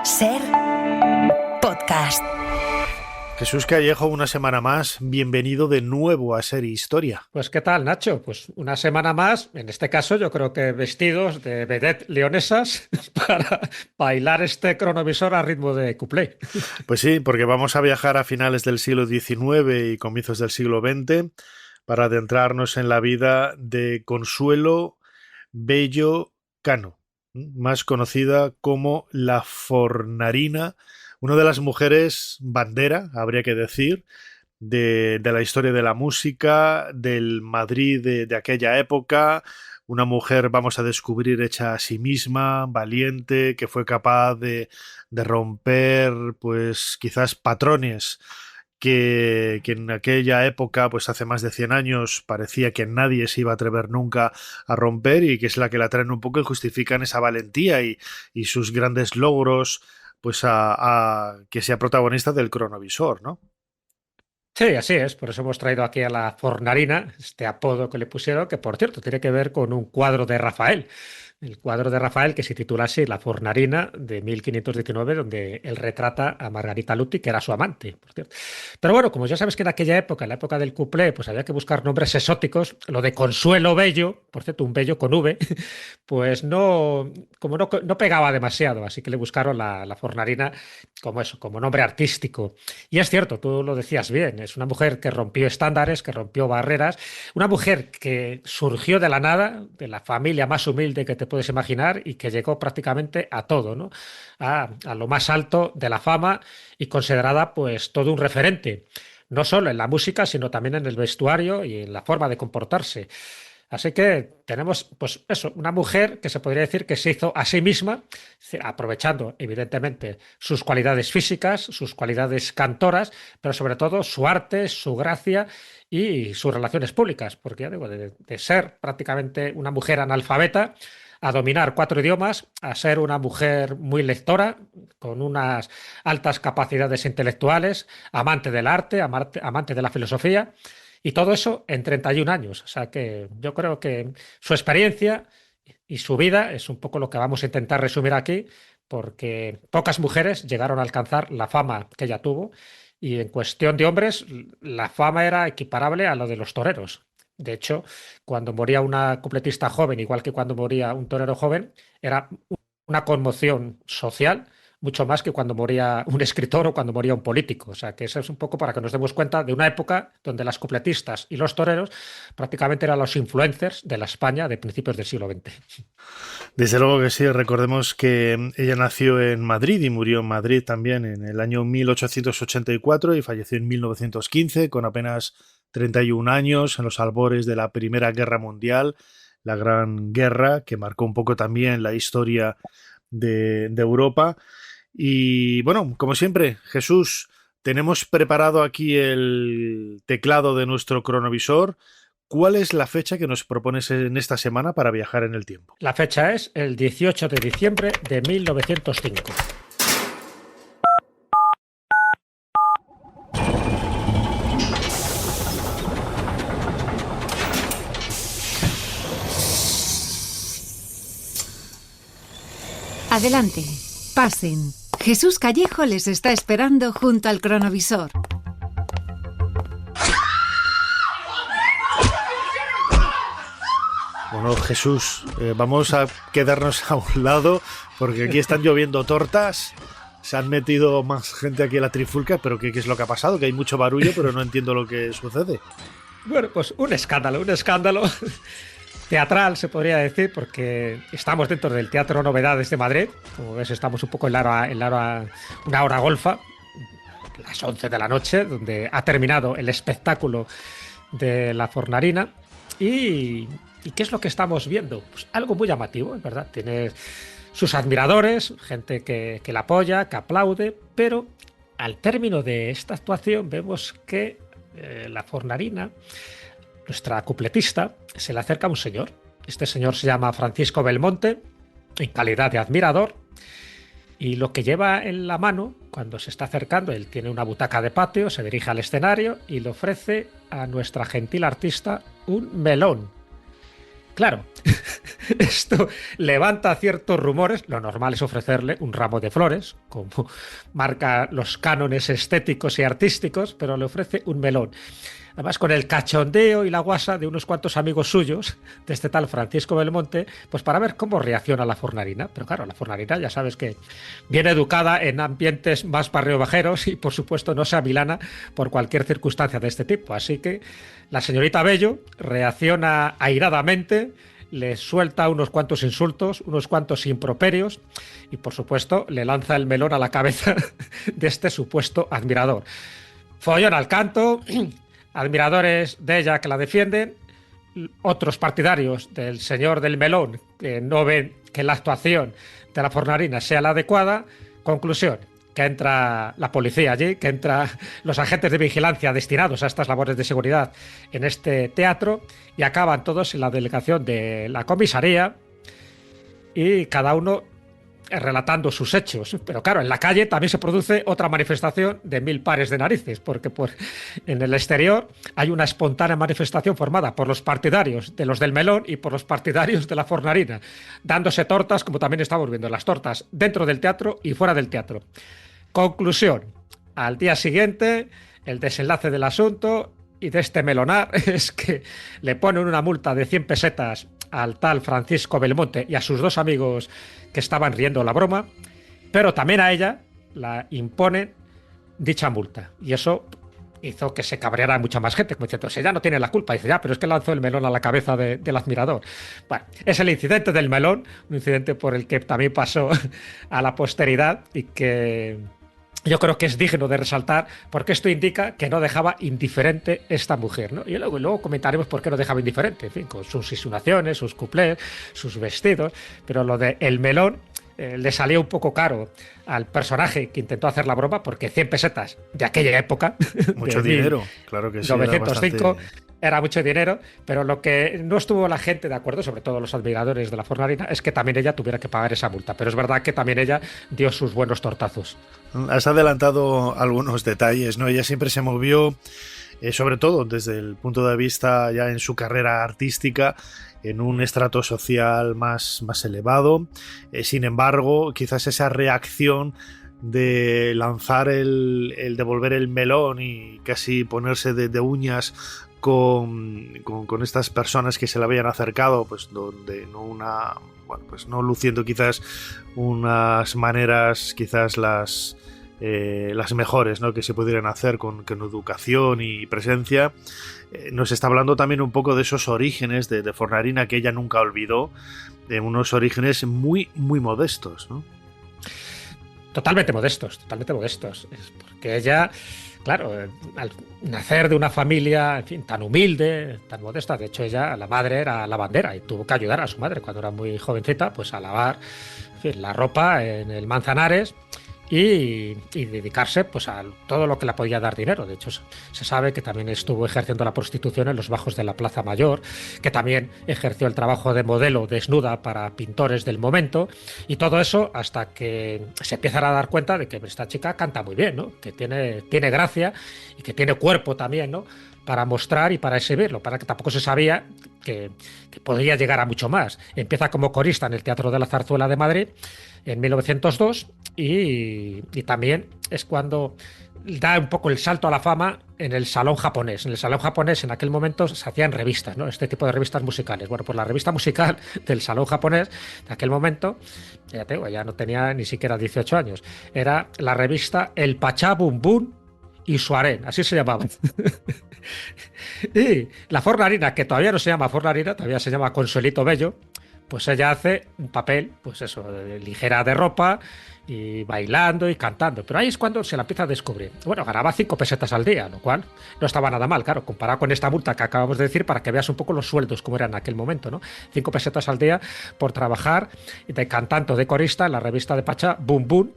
Ser podcast. Jesús Callejo, una semana más, bienvenido de nuevo a Ser Historia. Pues ¿qué tal, Nacho? Pues una semana más, en este caso yo creo que vestidos de vedette leonesas para bailar este cronovisor a ritmo de cuplé. Pues sí, porque vamos a viajar a finales del siglo XIX y comienzos del siglo XX para adentrarnos en la vida de Consuelo Bello Cano, más conocida como la Fornarina, una de las mujeres bandera, habría que decir, de la historia de la música, del Madrid de aquella época, una mujer, vamos a descubrir, hecha a sí misma, valiente, que fue capaz de romper, pues quizás patrones que en aquella época, pues hace más de 100 años, parecía que nadie se iba a atrever nunca a romper, y que es la que la traen un poco y justifican esa valentía y sus grandes logros, pues a que sea protagonista del cronovisor, ¿no? Sí, así es, por eso hemos traído aquí a la Fornarina, este apodo que le pusieron, que por cierto tiene que ver con un cuadro de Rafael. El cuadro de Rafael que se titula así, La Fornarina, de 1519, donde él retrata a Margarita Lutti, que era su amante, por cierto. Pero bueno, como ya sabes que en aquella época, en la época del cuplé, pues había que buscar nombres exóticos, lo de Consuelo Bello, por cierto, un bello con V, pues no, como no pegaba demasiado, así que le buscaron la Fornarina como eso, como nombre artístico. Y es cierto, tú lo decías bien, es una mujer que rompió estándares, que rompió barreras, una mujer que surgió de la nada, de la familia más humilde que te puedes imaginar y que llegó prácticamente a todo, ¿no? A lo más alto de la fama y considerada pues todo un referente, no solo en la música, sino también en el vestuario y en la forma de comportarse. Así que tenemos, pues eso, una mujer que se podría decir que se hizo a sí misma, aprovechando evidentemente sus cualidades físicas, sus cualidades cantoras, pero sobre todo su arte, su gracia y sus relaciones públicas, porque ya digo, de ser prácticamente una mujer analfabeta, a dominar 4 idiomas, a ser una mujer muy lectora, con unas altas capacidades intelectuales, amante del arte, amante de la filosofía. Y todo eso en 31 años. O sea que yo creo que su experiencia y su vida es un poco lo que vamos a intentar resumir aquí, porque pocas mujeres llegaron a alcanzar la fama que ella tuvo. Y en cuestión de hombres, la fama era equiparable a lo de los toreros. De hecho, cuando moría una cupletista joven, igual que cuando moría un torero joven, era una conmoción social mucho más que cuando moría un escritor o cuando moría un político. O sea, que eso es un poco para que nos demos cuenta de una época donde las cupletistas y los toreros prácticamente eran los influencers de la España de principios del siglo XX. Desde luego que sí, recordemos que ella nació en Madrid y murió en Madrid también en el año 1884 y falleció en 1915 con apenas 31 años en los albores de la Primera Guerra Mundial, la Gran Guerra, que marcó un poco también la historia de Europa. Y bueno, como siempre, Jesús, tenemos preparado aquí el teclado de nuestro cronovisor. ¿Cuál es la fecha que nos propones en esta semana para viajar en el tiempo? La fecha es el 18 de diciembre de 1905. Adelante, pasen. Jesús Callejo les está esperando junto al cronovisor. Bueno, Jesús, vamos a quedarnos a un lado porque aquí están lloviendo tortas. Se han metido más gente aquí a la trifulca, pero ¿qué es lo que ha pasado? Que hay mucho barullo, pero no entiendo lo que sucede. Bueno, pues un escándalo teatral, se podría decir, porque estamos dentro del Teatro Novedades de Madrid. Como ves, estamos un poco en una hora golfa, las 11 de la noche, donde ha terminado el espectáculo de la Fornarina. ¿Y qué es lo que estamos viendo? Pues algo muy llamativo, es verdad. Tiene sus admiradores, gente que la apoya, que aplaude, pero al término de esta actuación vemos que la Fornarina, nuestra cupletista, se le acerca a un señor. Este señor se llama Francisco Belmonte, en calidad de admirador, y lo que lleva en la mano, cuando se está acercando, él tiene una butaca de patio, se dirige al escenario y le ofrece a nuestra gentil artista un melón. Claro, esto levanta ciertos rumores. Lo normal es ofrecerle un ramo de flores, como marca los cánones estéticos y artísticos, pero le ofrece un melón. Además, con el cachondeo y la guasa de unos cuantos amigos suyos, de este tal Francisco Belmonte, pues para ver cómo reacciona la Fornarina. Pero claro, la Fornarina ya sabes que viene educada en ambientes más barriobajeros y por supuesto no se amilana por cualquier circunstancia de este tipo. Así que la señorita Bello reacciona airadamente, le suelta unos cuantos insultos, unos cuantos improperios y por supuesto le lanza el melón a la cabeza de este supuesto admirador. Follón al canto, admiradores de ella que la defienden, otros partidarios del señor del melón que no ven que la actuación de la Fornarina sea la adecuada. Conclusión, que entra la policía allí, que entran los agentes de vigilancia destinados a estas labores de seguridad en este teatro y acaban todos en la delegación de la comisaría y cada uno relatando sus hechos. Pero claro, en la calle también se produce otra manifestación de 1000 pares de narices, porque en el exterior hay una espontánea manifestación formada por los partidarios de los del melón y por los partidarios de la Fornarina, dándose tortas, como también estamos viendo las tortas dentro del teatro y fuera del teatro. Conclusión, al día siguiente, el desenlace del asunto y de este melonar es que le ponen una multa de 100 pesetas al tal Francisco Belmonte y a sus 2 amigos que estaban riendo la broma, pero también a ella la imponen dicha multa. Y eso hizo que se cabreara mucha más gente, como diciendo, ella no tiene la culpa. Y dice, ya, pero es que lanzó el melón a la cabeza del admirador. Bueno, es el incidente del melón, un incidente por el que también pasó a la posteridad y que yo creo que es digno de resaltar porque esto indica que no dejaba indiferente esta mujer, ¿no? Y luego comentaremos por qué no dejaba indiferente, en fin, con sus insinuaciones, sus cuplés, sus vestidos, pero lo de el melón le salió un poco caro al personaje que intentó hacer la broma porque 100 pesetas de aquella época, mucho de dinero, claro que sí, 1905, era mucho dinero, pero lo que no estuvo la gente de acuerdo, sobre todo los admiradores de la Fornarina, es que también ella tuviera que pagar esa multa. Pero es verdad que también ella dio sus buenos tortazos. Has adelantado algunos detalles, ¿no? Ella siempre se movió, sobre todo desde el punto de vista ya en su carrera artística, en un estrato social más elevado. Sin embargo, quizás esa reacción de lanzar el devolver el melón y casi ponerse de uñas con estas personas que se le habían acercado, pues donde no luciendo quizás unas maneras quizás las mejores, ¿no?, que se pudieran hacer con educación y presencia. Nos está hablando también un poco de esos orígenes de Fornarina que ella nunca olvidó, de unos orígenes muy modestos, ¿no? Totalmente modestos, es porque ella, claro, al nacer de una familia, en fin, tan humilde, tan modesta, de hecho ella, la madre era lavandera y tuvo que ayudar a su madre cuando era muy jovencita, pues a lavar, en fin, la ropa en el Manzanares y dedicarse pues a todo lo que le podía dar dinero. De hecho, se sabe que también estuvo ejerciendo la prostitución en los bajos de la Plaza Mayor, que también ejerció el trabajo de modelo desnuda para pintores del momento, y todo eso hasta que se empiezan a dar cuenta de que esta chica canta muy bien, ¿no?, que tiene gracia y que tiene cuerpo también, ¿no?, para mostrar y para exhibirlo, para que tampoco se sabía que podría llegar a mucho más. Empieza como corista en el Teatro de la Zarzuela de Madrid en 1902 y también es cuando da un poco el salto a la fama en el Salón Japonés. En el Salón Japonés en aquel momento se hacían revistas, ¿no?, este tipo de revistas musicales. Bueno, pues la revista musical del Salón Japonés de aquel momento, ya te digo, ya no tenía ni siquiera 18 años, era la revista El Pachá Bum Bum y Suarén, así se llamaba. Y la Fornarina, que todavía no se llama Fornarina, todavía se llama Consuelito Bello, pues ella hace un papel, pues eso, ligera de ropa y bailando y cantando. Pero ahí es cuando se la empieza a descubrir. Bueno, ganaba 5 pesetas al día, lo cual no estaba nada mal, claro, comparado con esta multa que acabamos de decir, para que veas un poco los sueldos como eran en aquel momento, ¿no? 5 pesetas al día por trabajar de cantante o de corista en la revista de Pachá, Bum Bum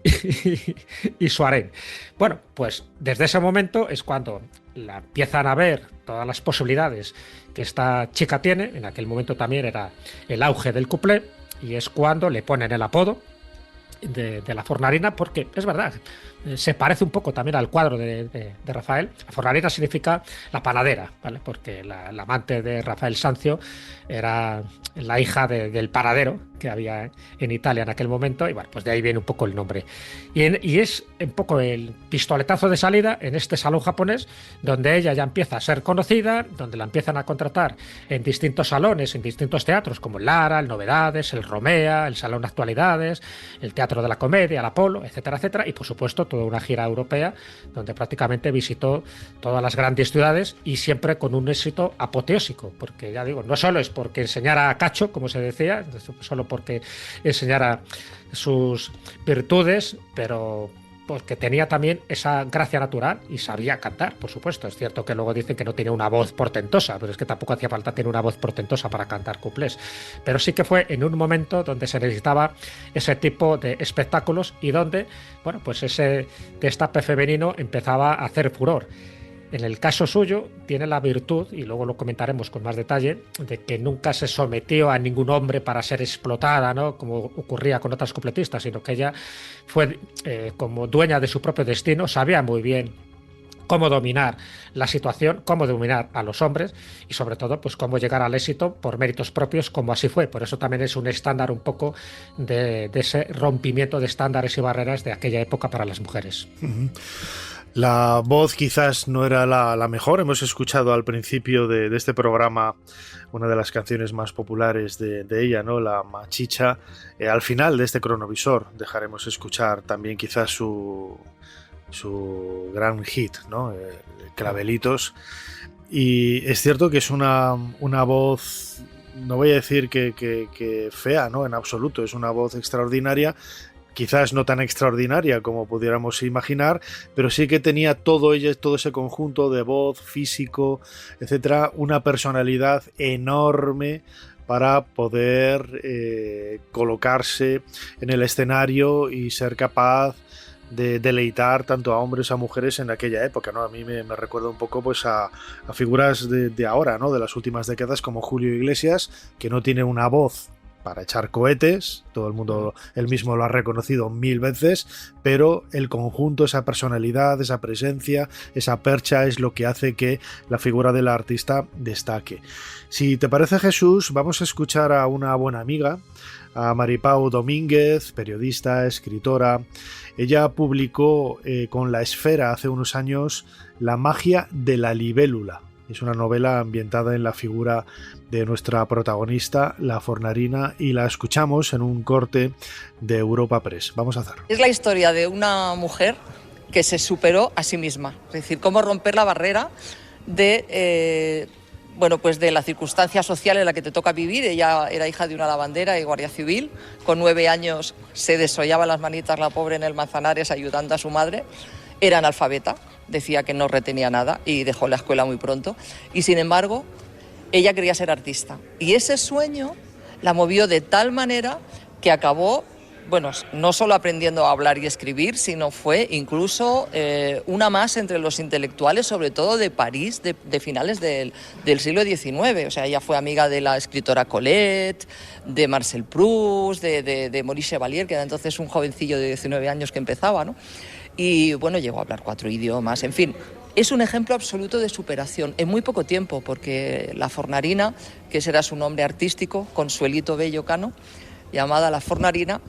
y Suarén. Bueno, pues desde ese momento es cuando la empiezan a ver todas las posibilidades que esta chica tiene. En aquel momento también era el auge del cuplé y es cuando le ponen el apodo de la Fornarina, porque es verdad, se parece un poco también al cuadro de Rafael. La Fornarina significa la panadera, ¿vale? Porque la amante de Rafael Sanzio era la hija del panadero que había en Italia en aquel momento, y bueno, pues de ahí viene un poco el nombre. Y es un poco el pistoletazo de salida en este salón japonés, donde ella ya empieza a ser conocida, donde la empiezan a contratar en distintos salones, en distintos teatros, como el Lara, el Novedades, el Romea, el Salón Actualidades, el Teatro de la Comedia, el Apolo, etcétera, etcétera, y por supuesto toda una gira europea, donde prácticamente visitó todas las grandes ciudades y siempre con un éxito apoteósico, porque ya digo, no solo es porque enseñara cacho, como se decía, solo porque enseñara sus virtudes, pero porque tenía también esa gracia natural y sabía cantar, por supuesto. Es cierto que luego dicen que no tiene una voz portentosa, pero es que tampoco hacía falta tener una voz portentosa para cantar cuplés. Pero sí que fue en un momento donde se necesitaba ese tipo de espectáculos y donde, bueno, pues ese destape femenino empezaba a hacer furor. En el caso suyo tiene la virtud, y luego lo comentaremos con más detalle, de que nunca se sometió a ningún hombre para ser explotada, ¿no?, como ocurría con otras cupletistas, sino que ella fue como dueña de su propio destino, sabía muy bien cómo dominar la situación, cómo dominar a los hombres y sobre todo pues cómo llegar al éxito por méritos propios, como así fue. Por eso también es un estándar un poco de ese rompimiento de estándares y barreras de aquella época para las mujeres. Uh-huh. La voz quizás no era la mejor. Hemos escuchado al principio de este programa una de las canciones más populares de ella, ¿no?, la Machicha. Al final de este cronovisor dejaremos escuchar también quizás su gran hit, ¿no?, Clavelitos. Y es cierto que es una voz, no voy a decir que fea, ¿no?, en absoluto. Es una voz extraordinaria. Quizás no tan extraordinaria como pudiéramos imaginar, pero sí que tenía todo ese conjunto de voz, físico, etcétera, una personalidad enorme para poder colocarse en el escenario y ser capaz de deleitar tanto a hombres a mujeres en aquella época, ¿no? A mí me recuerda un poco pues a figuras de ahora, ¿no?, de las últimas décadas, como Julio Iglesias, que no tiene una voz para echar cohetes, todo el mundo, él mismo lo ha reconocido 1000 veces, pero el conjunto, esa personalidad, esa presencia, esa percha es lo que hace que la figura del artista destaque. Si te parece, Jesús, vamos a escuchar a una buena amiga, a Maripau Domínguez, periodista, escritora. Ella publicó con La Esfera hace unos años La magia de la libélula. Es una novela ambientada en la figura de nuestra protagonista, la Fornarina, y la escuchamos en un corte de Europa Press. Vamos a hacerlo. Es la historia de una mujer que se superó a sí misma. Es decir, cómo romper la barrera de la circunstancia social en la que te toca vivir. Ella era hija de una lavandera y guardia civil. Con 9 años se desollaba las manitas la pobre en el Manzanares ayudando a su madre. Era analfabeta, decía que no retenía nada y dejó la escuela muy pronto. Y sin embargo, ella quería ser artista. Y ese sueño la movió de tal manera que acabó, no solo aprendiendo a hablar y escribir, sino fue incluso una más entre los intelectuales, sobre todo de París, de finales del siglo XIX. O sea, ella fue amiga de la escritora Colette, de Marcel Proust, de Maurice Chevalier, que era entonces un jovencillo de 19 años que empezaba, ¿no? Y llegó a hablar 4 idiomas, en fin. Es un ejemplo absoluto de superación en muy poco tiempo, porque la Fornarina, que ese era su nombre artístico, Consuelito Bello Cano, llamada la Fornarina,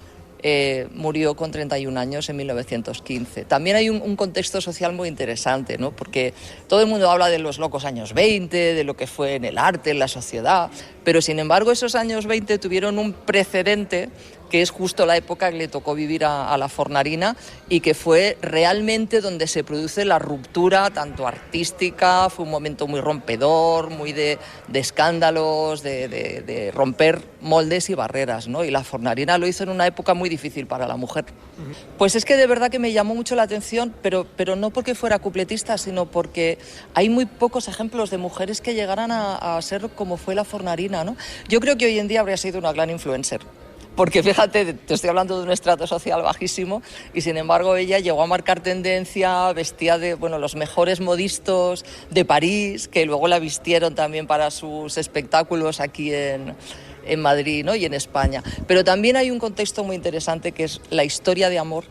murió con 31 años en 1915. También hay un contexto social muy interesante, ¿no?, porque todo el mundo habla de los locos años 20, de lo que fue en el arte, en la sociedad, pero sin embargo esos años 20 tuvieron un precedente que es justo la época que le tocó vivir a la Fornarina y que fue realmente donde se produce la ruptura tanto artística. Fue un momento muy rompedor, muy de escándalos, de romper moldes y barreras, ¿no? Y la Fornarina lo hizo en una época muy difícil para la mujer. Pues es que de verdad que me llamó mucho la atención, pero no porque fuera cupletista, sino porque hay muy pocos ejemplos de mujeres que llegaran a ser como fue la Fornarina, ¿no? Yo creo que hoy en día habría sido una gran influencer. Porque fíjate, te estoy hablando de un estrato social bajísimo y sin embargo ella llegó a marcar tendencia, vestía de los mejores modistos de París, que luego la vistieron también para sus espectáculos aquí en en Madrid, ¿no? Y en España. Pero también hay un contexto muy interesante que es la historia de amor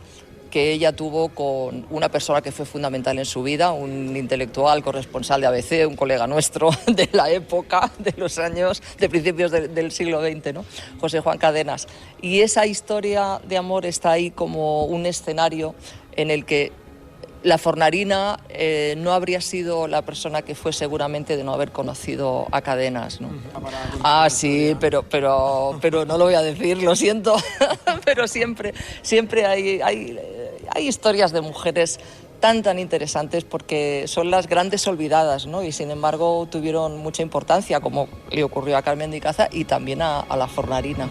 que ella tuvo con una persona que fue fundamental en su vida, un intelectual, corresponsal de ABC, un colega nuestro de la época, de los años, de principios del siglo XX, ¿no? José Juan Cadenas. Y esa historia de amor está ahí como un escenario en el que la Fornarina no habría sido la persona que fue seguramente de no haber conocido a Cadenas, ¿no? Sí, pero no lo voy a decir, lo siento, pero siempre hay historias de mujeres tan interesantes porque son las grandes olvidadas, ¿no? Y sin embargo tuvieron mucha importancia, como le ocurrió a Carmen de Icaza y también a la Fornarina.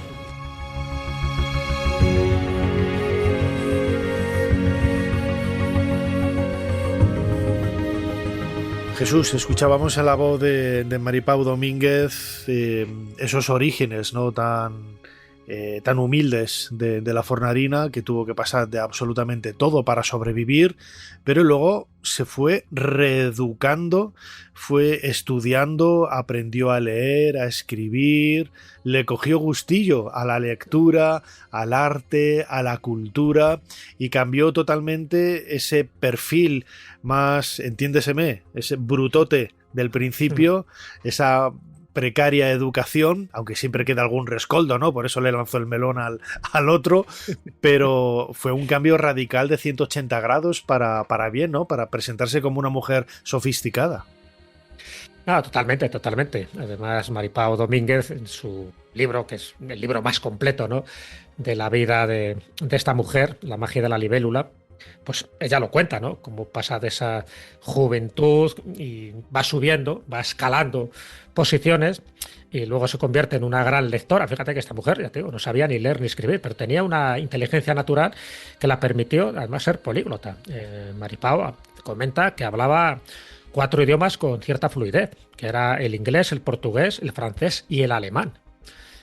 Jesús, escuchábamos en la voz de Maripau Domínguez esos orígenes, ¿no? tan humildes de la Fornarina, que tuvo que pasar de absolutamente todo para sobrevivir, pero luego se fue reeducando, fue estudiando, aprendió a leer, a escribir, le cogió gustillo a la lectura, al arte, a la cultura, y cambió totalmente ese perfil más, entiéndeseme, ese brutote del principio, esa precaria educación, aunque siempre queda algún rescoldo, ¿no? Por eso le lanzó el melón al otro, pero fue un cambio radical de 180 grados para bien, ¿no? Para presentarse como una mujer sofisticada. No, totalmente. Además, Maripau Domínguez, en su libro, que es el libro más completo, ¿no?, de la vida de esta mujer, La magia de la libélula, pues ella lo cuenta, ¿no? Cómo pasa de esa juventud y va subiendo, va escalando posiciones y luego se convierte en una gran lectora. Fíjate que esta mujer, ya te digo, no sabía ni leer ni escribir, pero tenía una inteligencia natural que la permitió además ser políglota. Maripau comenta que hablaba 4 idiomas con cierta fluidez, que era el inglés, el portugués, el francés y el alemán.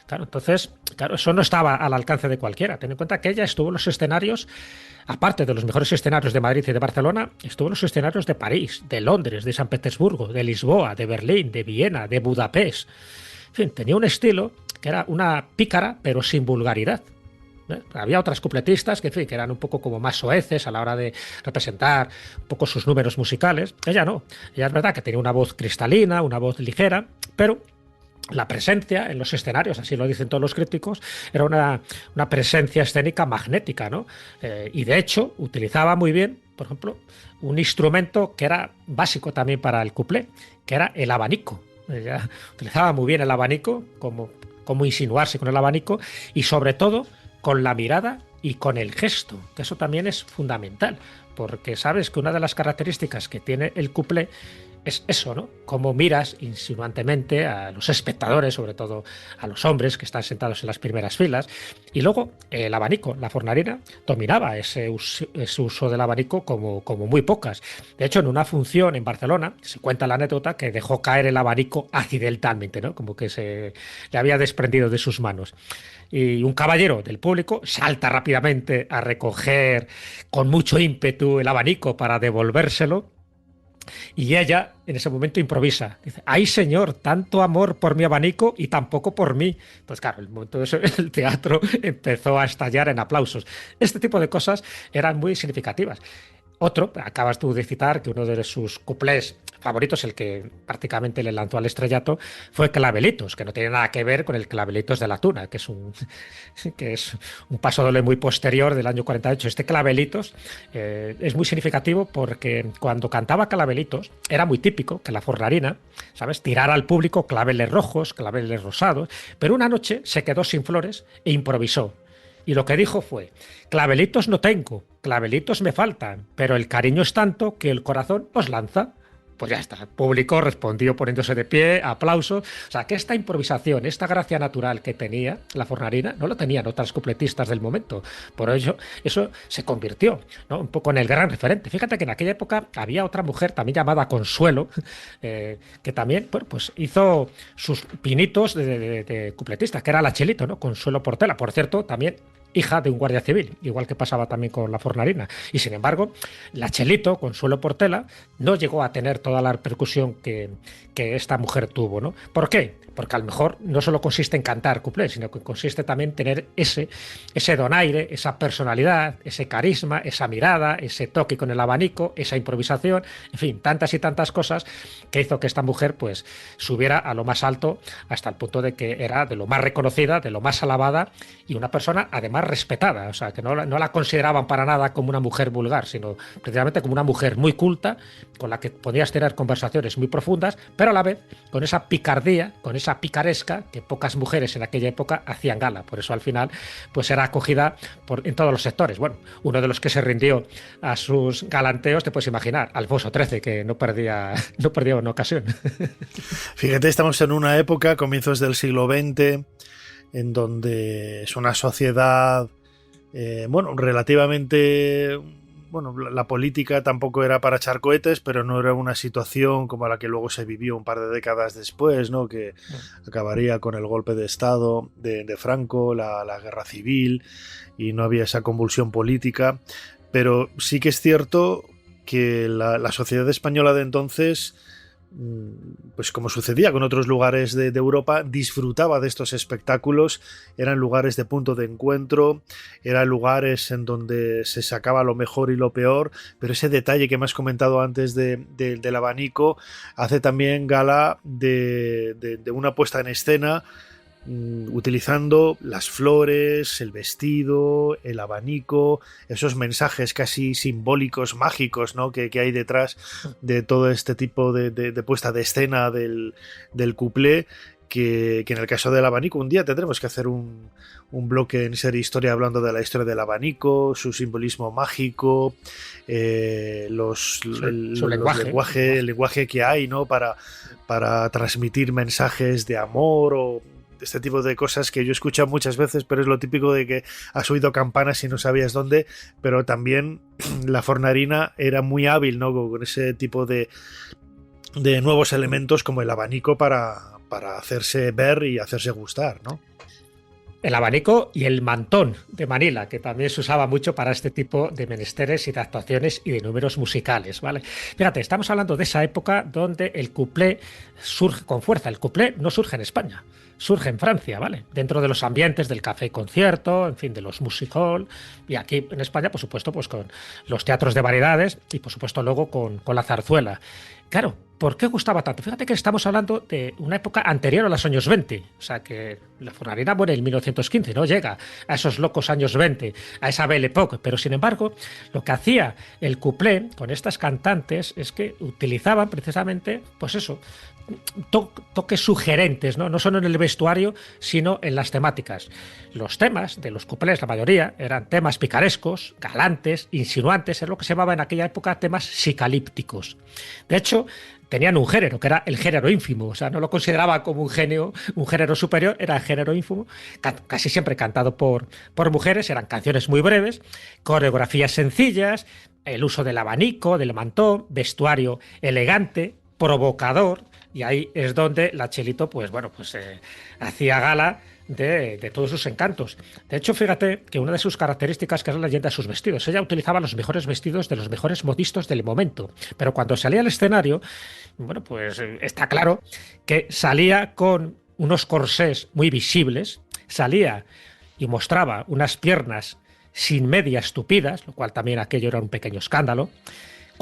Claro, entonces, eso no estaba al alcance de cualquiera. Ten en cuenta que ella estuvo en los escenarios, aparte de los mejores escenarios de Madrid y de Barcelona, estuvo en los escenarios de París, de Londres, de San Petersburgo, de Lisboa, de Berlín, de Viena, de Budapest. En fin, tenía un estilo que era una pícara, pero sin vulgaridad. Había otras cupletistas que, en fin, que eran un poco como más soeces a la hora de representar un poco sus números musicales. Ella no. Ella es verdad que tenía una voz cristalina, una voz ligera, pero la presencia en los escenarios, así lo dicen todos los críticos, era una presencia escénica magnética, ¿no? Y de hecho utilizaba muy bien, por ejemplo, un instrumento que era básico también para el cuplé, que era el abanico. Ella utilizaba muy bien el abanico, como insinuarse con el abanico, y sobre todo con la mirada y con el gesto, que eso también es fundamental, porque sabes que una de las características que tiene el cuplé es eso, ¿no? Cómo miras insinuantemente a los espectadores, sobre todo a los hombres que están sentados en las primeras filas. Y luego el abanico, la Fornarina, dominaba ese uso del abanico como muy pocas. De hecho, en una función en Barcelona, se cuenta la anécdota que dejó caer el abanico accidentalmente, ¿no? Como que se le había desprendido de sus manos. Y un caballero del público salta rápidamente a recoger con mucho ímpetu el abanico para devolvérselo. Y ella en ese momento improvisa. Dice: ¡ay, señor! Tanto amor por mi abanico y tan poco por mí. Pues claro, el momento de eso, el teatro empezó a estallar en aplausos. Este tipo de cosas eran muy significativas. Otro, acabas tú de citar que uno de sus cuplés favoritos, el que prácticamente le lanzó al estrellato, fue Clavelitos, que no tiene nada que ver con el Clavelitos de la Tuna, que es un pasodoble muy posterior del año 48. Este Clavelitos es muy significativo porque cuando cantaba Clavelitos era muy típico que la Fornarina, ¿sabes?, tirara al público claveles rojos, claveles rosados, pero una noche se quedó sin flores e improvisó. Y lo que dijo fue: clavelitos no tengo, clavelitos me faltan, pero el cariño es tanto que el corazón os lanza. Pues ya está, el público respondió poniéndose de pie, aplausos. O sea, que esta improvisación, esta gracia natural que tenía la Fornarina, no lo tenían otras cupletistas del momento. Por ello, eso se convirtió, ¿no?, un poco en el gran referente. Fíjate que en aquella época había otra mujer también llamada Consuelo, que también, bueno, pues hizo sus pinitos de cupletista, que era la Chelito, ¿no?, Consuelo Portela. Por cierto, también hija de un guardia civil, igual que pasaba también con la Fornarina. Y sin embargo, la Chelito, Consuelo Portela, no llegó a tener toda la repercusión que esta mujer tuvo, ¿no? ¿Por qué? porque a lo mejor no solo consiste en cantar cuplés, sino que consiste también en tener ese donaire, esa personalidad, ese carisma, esa mirada, ese toque con el abanico, esa improvisación, en fin, tantas y tantas cosas que hizo que esta mujer pues subiera a lo más alto hasta el punto de que era de lo más reconocida, de lo más alabada y una persona además respetada, o sea, que no la consideraban para nada como una mujer vulgar, sino precisamente como una mujer muy culta, con la que podías tener conversaciones muy profundas, pero a la vez con esa picardía, con esa picaresca que pocas mujeres en aquella época hacían gala. Por eso al final pues era acogida en todos los sectores. Bueno, uno de los que se rindió a sus galanteos, te puedes imaginar, Alfonso XIII, que no perdía una ocasión. Fíjate, estamos en una época, comienzos del siglo XX, en donde es una sociedad, relativamente... Bueno, la política tampoco era para echar cohetes, pero no era una situación como la que luego se vivió un par de décadas después, ¿no? Que acabaría con el golpe de Estado de Franco, la guerra civil, y no había esa convulsión política. Pero sí que es cierto que la sociedad española de entonces, pues como sucedía con otros lugares de Europa, disfrutaba de estos espectáculos. Eran lugares de punto de encuentro, eran lugares en donde se sacaba lo mejor y lo peor, pero ese detalle que me has comentado antes del abanico hace también gala de una puesta en escena utilizando las flores, el vestido, el abanico, esos mensajes casi simbólicos, mágicos, ¿no? que hay detrás de todo este tipo de puesta de escena del cuplé, que en el caso del abanico un día tendremos que hacer un bloque en Ser Historia hablando de la historia del abanico, su simbolismo mágico, el lenguaje que hay, ¿no? para transmitir mensajes de amor o este tipo de cosas que yo he escuchado muchas veces, pero es lo típico de que has oído campanas y no sabías dónde, pero también la Fornarina era muy hábil, ¿no? Con ese tipo de nuevos elementos como el abanico para hacerse ver y hacerse gustar, ¿no? El abanico y el mantón de Manila, que también se usaba mucho para este tipo de menesteres y de actuaciones y de números musicales, ¿vale? Fíjate, estamos hablando de esa época donde el cuplé surge con fuerza. El cuplé no surge en España, surge en Francia, ¿vale? Dentro de los ambientes del café concierto, en fin, de los music hall, y aquí en España, por supuesto, pues con los teatros de variedades y, por supuesto, luego con la zarzuela. Claro, ¿por qué gustaba tanto? Fíjate que estamos hablando de una época anterior a los años 20, o sea que la Fornarina muere en 1915, no llega a esos locos años 20, a esa Belle Époque, pero sin embargo, lo que hacía el cuplé con estas cantantes es que utilizaban precisamente, pues eso, toques sugerentes, ¿no? No solo en el vestuario, sino en las temáticas. Los temas de los cuplés, la mayoría, eran temas picarescos, galantes, insinuantes, es lo que se llamaba en aquella época temas psicalípticos. De hecho, tenían un género, que era el género ínfimo, o sea, no lo consideraba como un género superior, era el género ínfimo, casi siempre cantado por mujeres, eran canciones muy breves, coreografías sencillas, el uso del abanico, del mantón, vestuario elegante, provocador, y ahí es donde la Chelito, pues bueno, hacía gala de todos sus encantos. De hecho, fíjate que una de sus características, que es la leyenda de sus vestidos, ella utilizaba los mejores vestidos de los mejores modistos del momento, pero cuando salía al escenario, bueno, pues está claro que salía con unos corsés muy visibles, salía y mostraba unas piernas sin medias tupidas, lo cual también aquello era un pequeño escándalo,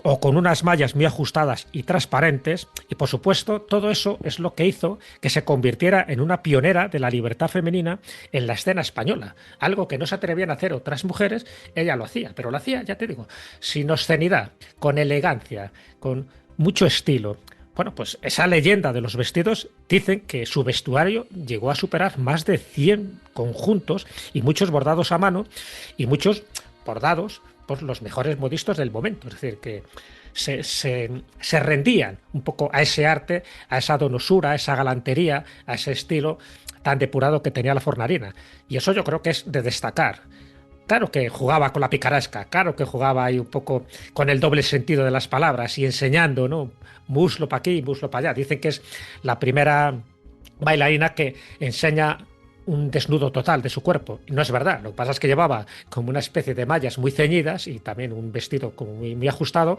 o con unas mallas muy ajustadas y transparentes, y por supuesto todo eso es lo que hizo que se convirtiera en una pionera de la libertad femenina en la escena española, algo que no se atrevían a hacer otras mujeres. Ella lo hacía, pero lo hacía, ya te digo, sin obscenidad, con elegancia, con mucho estilo. Bueno, pues esa leyenda de los vestidos dicen que su vestuario llegó a superar más de 100 conjuntos y muchos bordados a mano y muchos bordados por los mejores modistos del momento. Es decir, que se rendían un poco a ese arte, a esa donosura, a esa galantería, a ese estilo tan depurado que tenía la Fornarina. Y eso yo creo que es de destacar. Claro que jugaba con la picaresca, claro que jugaba ahí un poco con el doble sentido de las palabras y enseñando, ¿no? Muslo para aquí, muslo para allá. Dicen que es la primera bailarina que enseña un desnudo total de su cuerpo. No es verdad, lo que pasa es que llevaba como una especie de mallas muy ceñidas y también un vestido como muy, muy ajustado,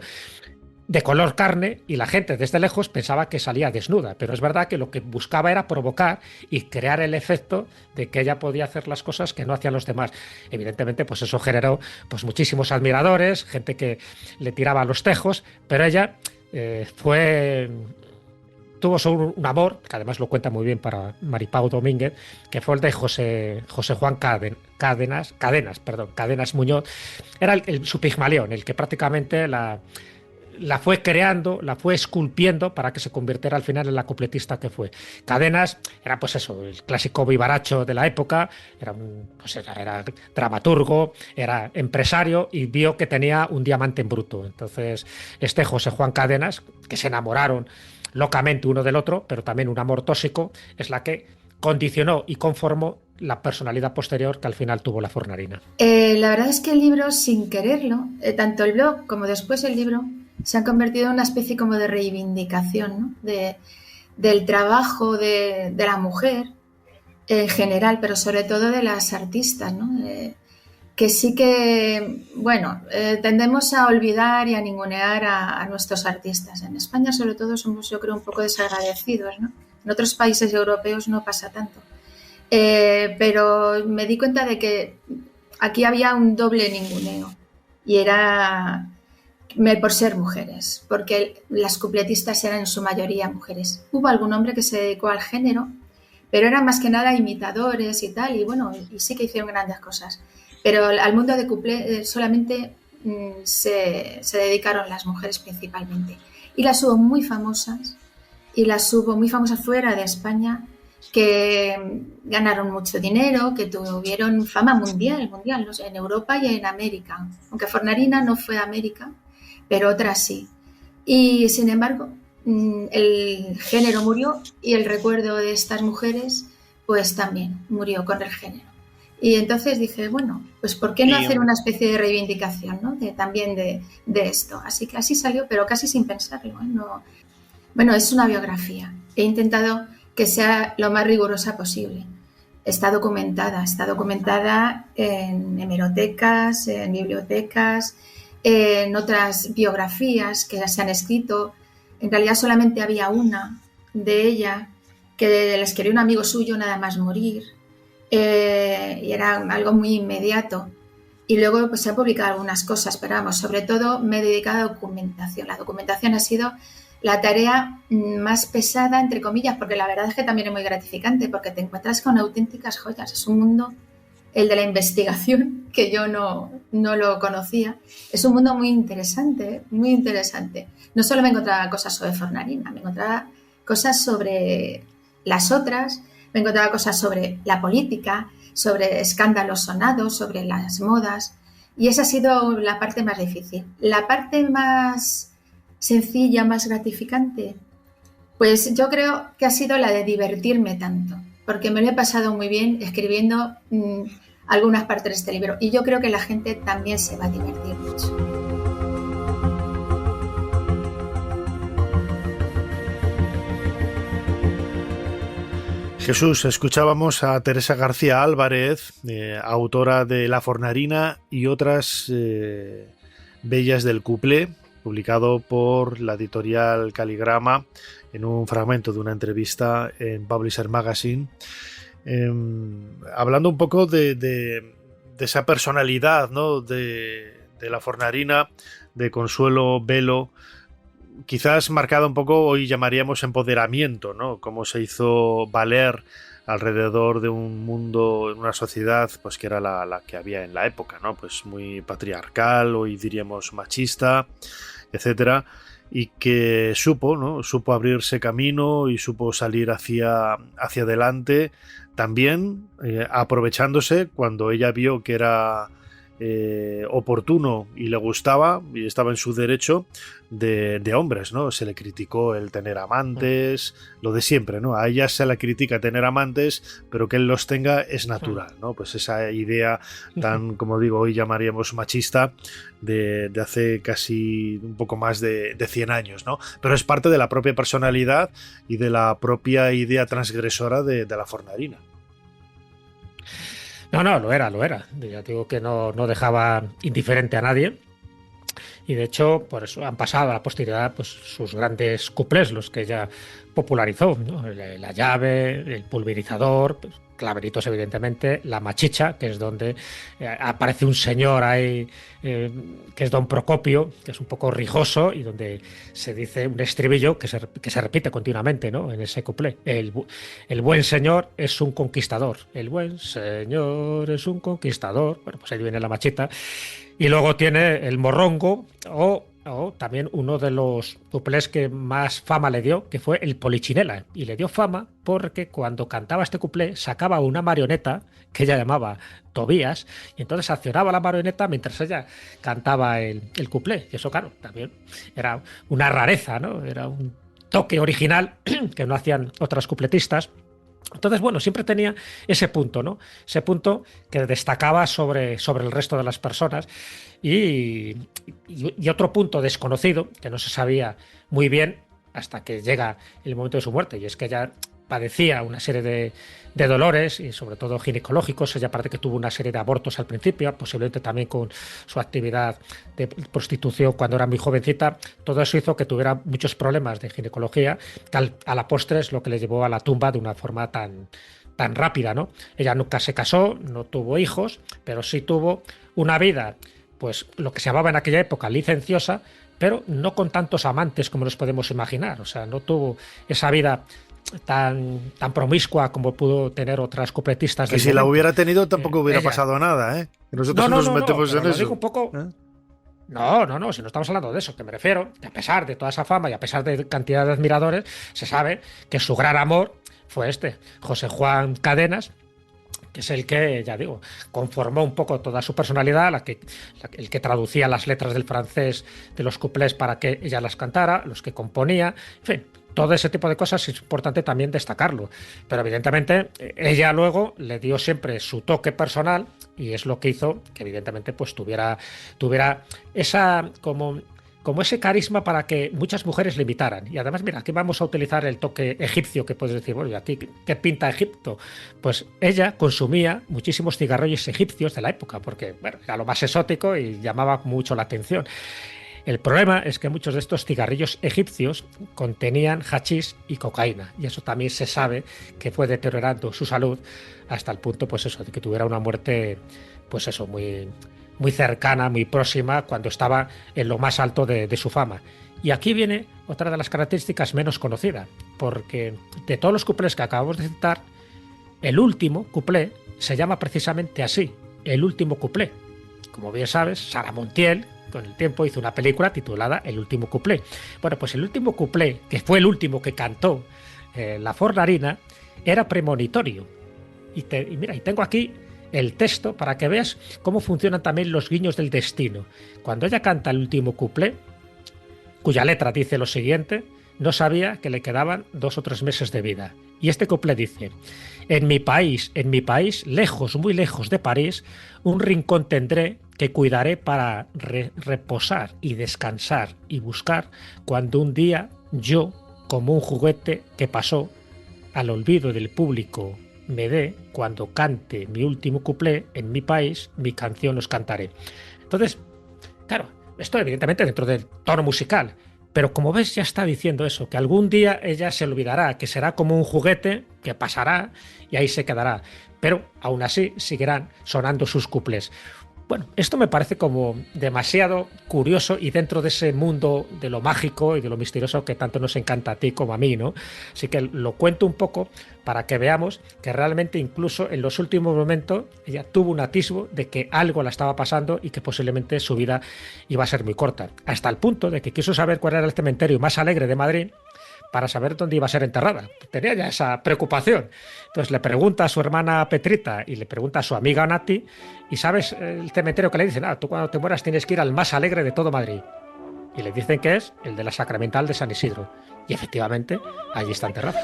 de color carne, y la gente desde lejos pensaba que salía desnuda, pero es verdad que lo que buscaba era provocar y crear el efecto de que ella podía hacer las cosas que no hacían los demás. Evidentemente, pues eso generó pues muchísimos admiradores, gente que le tiraba los tejos, pero ella tuvo solo un amor, que además lo cuenta muy bien para Maripau Domínguez, que fue el de José Juan Cadenas Muñoz. Era su Pigmalión, el que prácticamente la fue creando, la fue esculpiendo para que se convirtiera al final en la cupletista que fue. Cadenas era pues eso, el clásico vivaracho de la época, era dramaturgo, era empresario y vio que tenía un diamante en bruto. Entonces, José Juan Cadenas, que se enamoraron locamente uno del otro, pero también un amor tóxico, es la que condicionó y conformó la personalidad posterior que al final tuvo la Fornarina. La verdad es que el libro, sin quererlo, tanto el blog como después el libro, se han convertido en una especie como de reivindicación, ¿no? Del trabajo de la mujer en general, pero sobre todo de las artistas, ¿no? Que sí que, bueno, tendemos a olvidar y a ningunear a nuestros artistas. En España, sobre todo, somos, yo creo, un poco desagradecidos, ¿no? En otros países europeos no pasa tanto. Pero me di cuenta de que aquí había un doble ninguneo, y era por ser mujeres, porque las cupletistas eran en su mayoría mujeres. Hubo algún hombre que se dedicó al género, pero eran más que nada imitadores y tal, y bueno, y sí que hicieron grandes cosas. Pero al mundo de cuplé solamente se dedicaron las mujeres principalmente. Y las hubo muy famosas, fuera de España, que ganaron mucho dinero, que tuvieron fama mundial, no sé, en Europa y en América. Aunque Fornarina no fue a América, pero otras sí. Y sin embargo, el género murió, y el recuerdo de estas mujeres pues también murió con el género. Y entonces dije, bueno, pues ¿por qué no hacer una especie de reivindicación, ¿no? también de esto? Así que así salió, pero casi sin pensarlo, ¿eh? No. Bueno, es una biografía. He intentado que sea lo más rigurosa posible. Está documentada en hemerotecas, en bibliotecas, en otras biografías que se han escrito. En realidad solamente había una de ella, que la escribió un amigo suyo nada más morir, y era algo muy inmediato. Y luego pues se han publicado algunas cosas, pero vamos, sobre todo me he dedicado a documentación. La documentación ha sido la tarea más pesada, entre comillas, porque la verdad es que también es muy gratificante, porque te encuentras con auténticas joyas. Es un mundo, el de la investigación, que yo no lo conocía. Es un mundo muy interesante, muy interesante. No solo me encontraba cosas sobre Fornarina, me encontraba cosas sobre las otras, me encontraba cosas sobre la política, sobre escándalos sonados, sobre las modas, y esa ha sido la parte más difícil. La parte más sencilla, más gratificante, pues yo creo que ha sido la de divertirme tanto, porque me lo he pasado muy bien escribiendo algunas partes de este libro, y yo creo que la gente también se va a divertir mucho. Jesús, escuchábamos a Teresa García Álvarez, autora de La Fornarina y otras bellas del cuplé, publicado por la editorial Caligrama en un fragmento de una entrevista en Publisher Magazine, hablando un poco de esa personalidad, ¿no? de La Fornarina, de Consuelo Velo, quizás marcada un poco, hoy llamaríamos empoderamiento, ¿no? Cómo se hizo valer alrededor de un mundo, en una sociedad pues que era la que había en la época, ¿no? Pues muy patriarcal, hoy diríamos machista, etcétera, y que supo abrirse camino y supo salir hacia adelante, también aprovechándose cuando ella vio que era oportuno y le gustaba y estaba en su derecho de hombres, ¿no? Se le criticó el tener amantes, lo de siempre, ¿no? A ella se le critica tener amantes, pero que él los tenga es natural, ¿no? Pues esa idea tan, como digo, hoy llamaríamos machista, de hace casi un poco más de 100 años, ¿no? Pero es parte de la propia personalidad y de la propia idea transgresora de La Fornarina. No, lo era. Ya digo que no dejaba indiferente a nadie. Y de hecho, por eso han pasado a la posteridad pues, sus grandes cuplés, los que ella popularizó, ¿no? La llave, el pulverizador, pues, Claveritos, evidentemente, la machicha, que es donde aparece un señor ahí, que es Don Procopio, que es un poco rijoso, y donde se dice un estribillo que se repite continuamente, ¿no? En ese cuplé. El buen señor es un conquistador. El buen señor es un conquistador. Bueno, pues ahí viene la machita. Y luego tiene el morrongo, o también uno de los cuplés que más fama le dio, que fue el Polichinela. Y le dio fama porque cuando cantaba este cuplé sacaba una marioneta que ella llamaba Tobías, y entonces accionaba la marioneta mientras ella cantaba el cuplé. Y eso, claro, también era una rareza, ¿no? Era un toque original que no hacían otras cupletistas. Entonces, bueno, siempre tenía ese punto, ¿no? Ese punto que destacaba sobre el resto de las personas. Y otro punto desconocido, que no se sabía muy bien hasta que llega el momento de su muerte, y es que ella padecía una serie de dolores, y sobre todo ginecológicos. Ella parece que tuvo una serie de abortos al principio, posiblemente también con su actividad de prostitución cuando era muy jovencita. Todo eso hizo que tuviera muchos problemas de ginecología, que a la postre es lo que le llevó a la tumba de una forma tan rápida, ¿no? Ella nunca se casó, no tuvo hijos, pero sí tuvo una vida, pues lo que se llamaba en aquella época licenciosa, pero no con tantos amantes como nos podemos imaginar. O sea, no tuvo esa vida tan promiscua como pudo tener otras cupletistas. Que si la hubiera tenido tampoco hubiera pasado nada, ¿eh? Que nosotros nos metemos en eso. Digo un poco. No, si no estamos hablando de eso, que me refiero, que a pesar de toda esa fama y a pesar de cantidad de admiradores, se sabe que su gran amor fue José Juan Cadenas, que es el que, ya digo, conformó un poco toda su personalidad, el que traducía las letras del francés de los cuplés para que ella las cantara, los que componía, en fin. Todo ese tipo de cosas es importante también destacarlo. Pero evidentemente ella luego le dio siempre su toque personal, y es lo que hizo que evidentemente pues tuviera esa como ese carisma para que muchas mujeres le imitaran. Y además, mira, aquí vamos a utilizar el toque egipcio, que puedes decir, bueno, ¿y aquí qué pinta Egipto? Pues ella consumía muchísimos cigarrillos egipcios de la época, porque bueno, era lo más exótico y llamaba mucho la atención. El problema es que muchos de estos cigarrillos egipcios contenían hachís y cocaína, y eso también se sabe que fue deteriorando su salud hasta el punto, pues eso, de que tuviera una muerte, pues eso, muy, muy cercana, muy próxima, cuando estaba en lo más alto de su fama. Y aquí viene otra de las características menos conocida, porque de todos los cuplés que acabamos de citar, el último cuplé se llama precisamente así, el último cuplé. Como bien sabes, Sara Montiel, con el tiempo, hizo una película titulada El último cuplé. Bueno, pues el último cuplé, que fue el último que cantó la Fornarina, era premonitorio. Y mira, y tengo aquí el texto para que veas cómo funcionan también los guiños del destino. Cuando ella canta el último cuplé, cuya letra dice lo siguiente: no sabía que le quedaban 2 o 3 meses de vida. Y este cuplé dice: en mi país, lejos, muy lejos de París, un rincón tendré que cuidaré para reposar y descansar y buscar, cuando un día yo, como un juguete que pasó, al olvido del público me dé, cuando cante mi último cuplé, en mi país, mi canción os cantaré. Entonces, claro, esto evidentemente dentro del tono musical, pero como ves ya está diciendo eso, que algún día ella se olvidará, que será como un juguete que pasará y ahí se quedará, pero aún así seguirán sonando sus cuplés. Bueno, esto me parece como demasiado curioso, y dentro de ese mundo de lo mágico y de lo misterioso que tanto nos encanta a ti como a mí, ¿no? Así que lo cuento un poco para que veamos que realmente incluso en los últimos momentos ella tuvo un atisbo de que algo la estaba pasando y que posiblemente su vida iba a ser muy corta. Hasta el punto de que quiso saber cuál era el cementerio más alegre de Madrid para saber dónde iba a ser enterrada. Tenía ya esa preocupación. Entonces le pregunta a su hermana Petrita y le pregunta a su amiga Nati, y ¿sabes el cementerio que le dicen? Tú cuando te mueras tienes que ir al más alegre de todo Madrid. Y le dicen que es el de la Sacramental de San Isidro. Y efectivamente, allí está enterrada.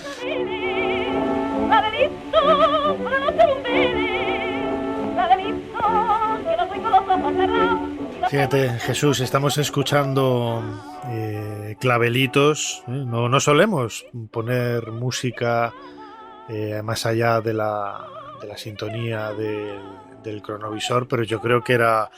Fíjate, Jesús, estamos escuchando clavelitos. No solemos poner música más allá de la sintonía del cronovisor, pero yo creo que era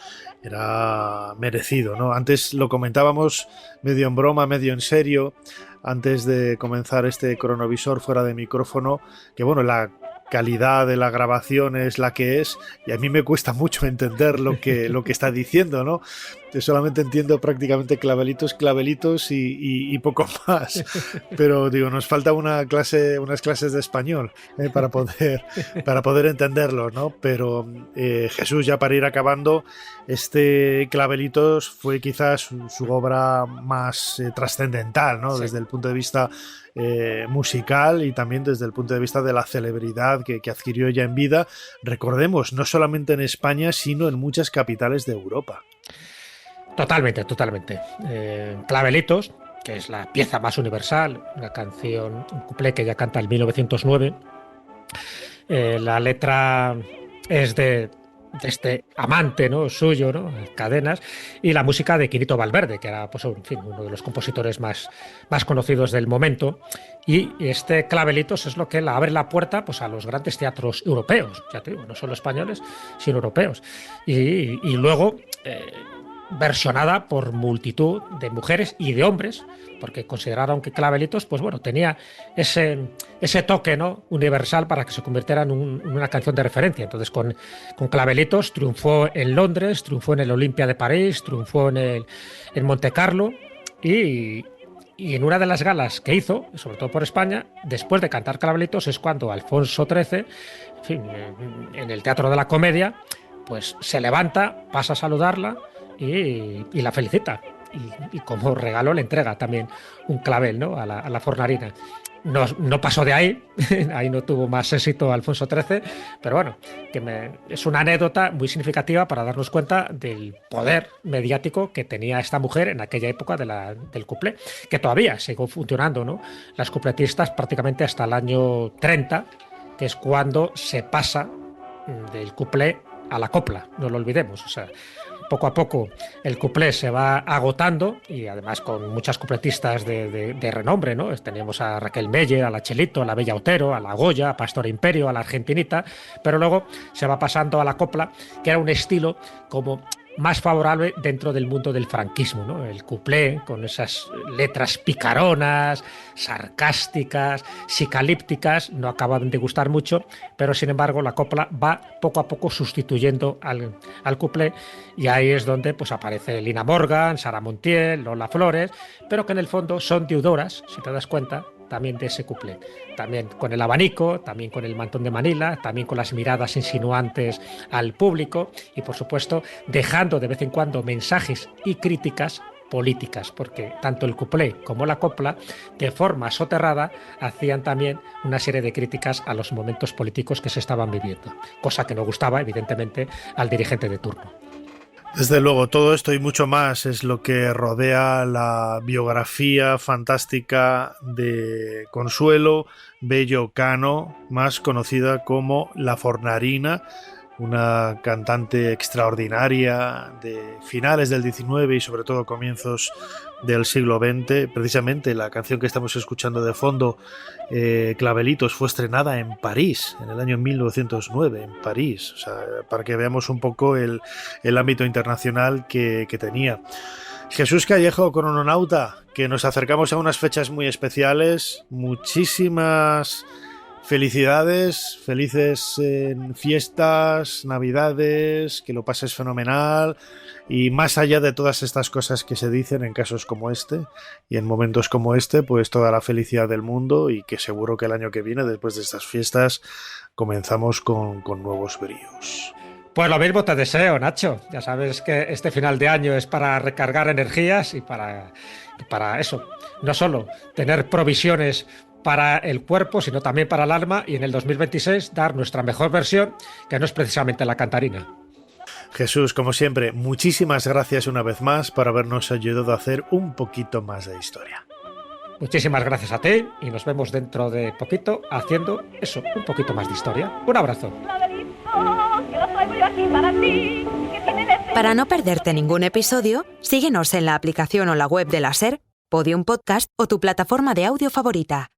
era merecido, ¿no? Antes lo comentábamos medio en broma, medio en serio, antes de comenzar este cronovisor fuera de micrófono, que bueno, la calidad de la grabación es la que es y a mí me cuesta mucho entender lo que está diciendo, ¿no? Yo solamente entiendo prácticamente clavelitos y poco más, pero digo, nos falta unas clases de español para poder entenderlo, ¿no? Pero Jesús, ya para ir acabando, este Clavelitos fue quizás su obra más trascendental, ¿no? Sí. Desde el punto de vista musical y también desde el punto de vista de la celebridad que adquirió ya en vida, recordemos, no solamente en España, sino en muchas capitales de Europa. Totalmente. Clavelitos, que es la pieza más universal, una canción, un cuplé que ya canta en 1909. La letra es de este amante, ¿no?, suyo, ¿no?, Cadenas, y la música de Quinito Valverde, que era, pues, en fin, uno de los compositores más conocidos del momento. Y este Clavelitos es lo que le abre la puerta, pues, a los grandes teatros europeos, ya te digo, no solo españoles, sino europeos. Y luego versionada por multitud de mujeres y de hombres, porque consideraron que Clavelitos, pues bueno, tenía ese toque, ¿no?, universal para que se convirtiera en una canción de referencia. Entonces con Clavelitos triunfó en Londres, triunfó en el Olympia de París, triunfó en Monte Carlo y en una de las galas que hizo, sobre todo por España, después de cantar Clavelitos, es cuando Alfonso XIII, en fin, en el Teatro de la Comedia, pues se levanta, pasa a saludarla y la felicita. Y como regalo le entrega también un clavel, ¿no?, a la Fornarina. No pasó de ahí, ahí no tuvo más éxito Alfonso XIII, pero bueno, es una anécdota muy significativa para darnos cuenta del poder mediático que tenía esta mujer en aquella época del cuplé, que todavía sigue funcionando, ¿no? Las cupletistas prácticamente hasta el año 30, que es cuando se pasa del cuplé a la copla, no lo olvidemos, o sea, poco a poco el cuplé se va agotando y además con muchas cupletistas de renombre, ¿no? Teníamos a Raquel Meller, a la Chelito, a la Bella Otero, a la Goya, a Pastora Imperio, a la Argentinita, pero luego se va pasando a la copla, que era un estilo como más favorable dentro del mundo del franquismo, ¿no? El cuplé, con esas letras picaronas, sarcásticas, psicalípticas, no acaban de gustar mucho, pero sin embargo la copla va poco a poco sustituyendo al cuplé, y ahí es donde pues aparece Lina Morgan, Sara Montiel, Lola Flores, pero que en el fondo son deudoras, si te das cuenta, también de ese cuplé, también con el abanico, también con el mantón de Manila, también con las miradas insinuantes al público y por supuesto dejando de vez en cuando mensajes y críticas políticas, porque tanto el cuplé como la copla de forma soterrada hacían también una serie de críticas a los momentos políticos que se estaban viviendo, cosa que no gustaba evidentemente al dirigente de turno. Desde luego, todo esto y mucho más es lo que rodea la biografía fantástica de Consuelo Bello Cano, más conocida como La Fornarina, una cantante extraordinaria de finales del XIX y sobre todo comienzos del siglo XX. Precisamente la canción que estamos escuchando de fondo, Clavelitos, fue estrenada en París en el año 1909, en París, o sea, para que veamos un poco el ámbito internacional que tenía. Jesús Callejo, crononauta, que nos acercamos a unas fechas muy especiales, muchísimas felicidades, felices fiestas, navidades, que lo pases fenomenal y más allá de todas estas cosas que se dicen en casos como este y en momentos como este, pues toda la felicidad del mundo y que seguro que el año que viene, después de estas fiestas, comenzamos con nuevos bríos. Pues lo mismo te deseo, Nacho. Ya sabes que este final de año es para recargar energías y para eso, no solo tener provisiones para el cuerpo, sino también para el alma, y en el 2026 dar nuestra mejor versión, que no es precisamente la cantarina. Jesús, como siempre, muchísimas gracias una vez más por habernos ayudado a hacer un poquito más de historia. Muchísimas gracias a ti y nos vemos dentro de poquito haciendo eso, un poquito más de historia. Un abrazo. Para no perderte ningún episodio, síguenos en la aplicación o la web de la SER, Podium Podcast o tu plataforma de audio favorita.